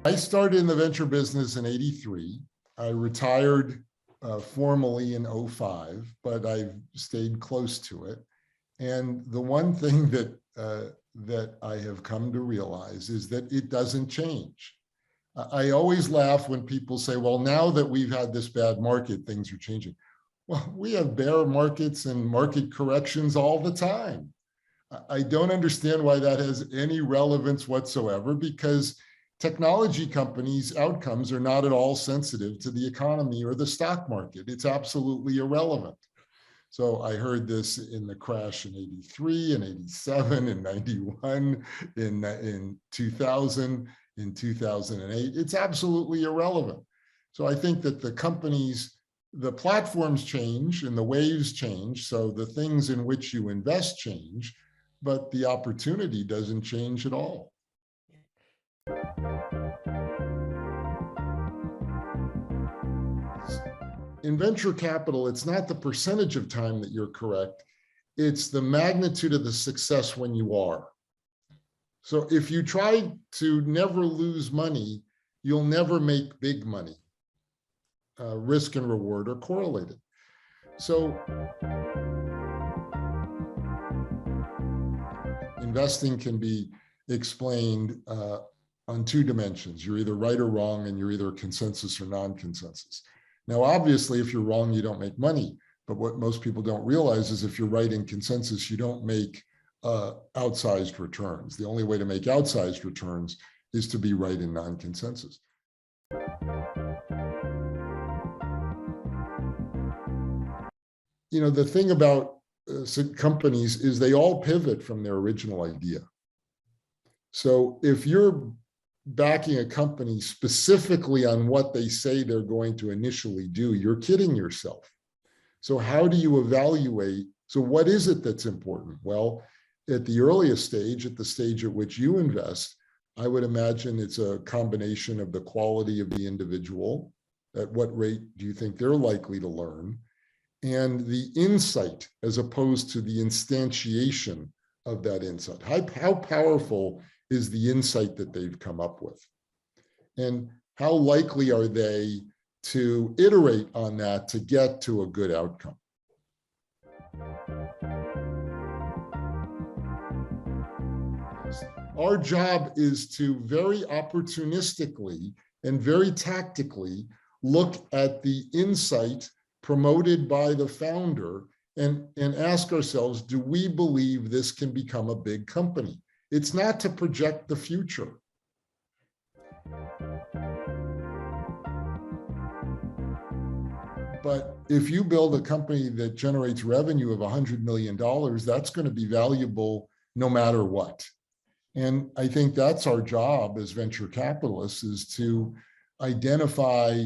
I started in the venture business in '83. I retired formally in '05, but I've stayed close to it. And the one thing that I have come to realize is that it doesn't change. I always laugh when people say, well, now that we've had this bad market, things are changing. Well, we have bear markets and market corrections all the time. I don't understand why that has any relevance whatsoever, because technology companies' outcomes are not at all sensitive to the economy or the stock market. It's absolutely irrelevant. So I heard this in the crash in '83, in '87, in '91, in 2000, in 2008. It's absolutely irrelevant. So I think that the platforms change and the waves change. So the things in which you invest change, but the opportunity doesn't change at all. In venture capital, it's not the percentage of time that you're correct, it's the magnitude of the success when you are. So if you try to never lose money, you'll never make big money. Risk and reward are correlated. So investing can be explained on two dimensions. You're either right or wrong, and you're either a consensus or non-consensus. Now, obviously, if you're wrong, you don't make money. But what most people don't realize is if you're right in consensus, you don't make outsized returns. The only way to make outsized returns is to be right in non-consensus. You know, the thing about companies is they all pivot from their original idea. So if you're backing a company specifically on what they say they're going to initially do, you're kidding yourself. So how do you evaluate? So what is it that's important? Well, at the earliest stage, at the stage at which you invest, I would imagine it's a combination of the quality of the individual, at what rate do you think they're likely to learn, and the insight as opposed to the instantiation of that insight. How powerful is the insight that they've come up with? And how likely are they to iterate on that to get to a good outcome? Our job is to very opportunistically and very tactically look at the insight promoted by the founder and ask ourselves, do we believe this can become a big company? It's not to project the future. But if you build a company that generates revenue of $100 million, that's going to be valuable no matter what. And I think that's our job as venture capitalists, is to identify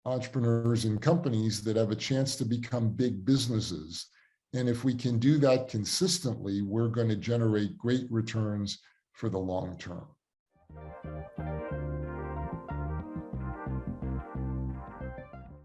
entrepreneurs and companies that have a chance to become big businesses. And if we can do that consistently, we're going to generate great returns for the long term.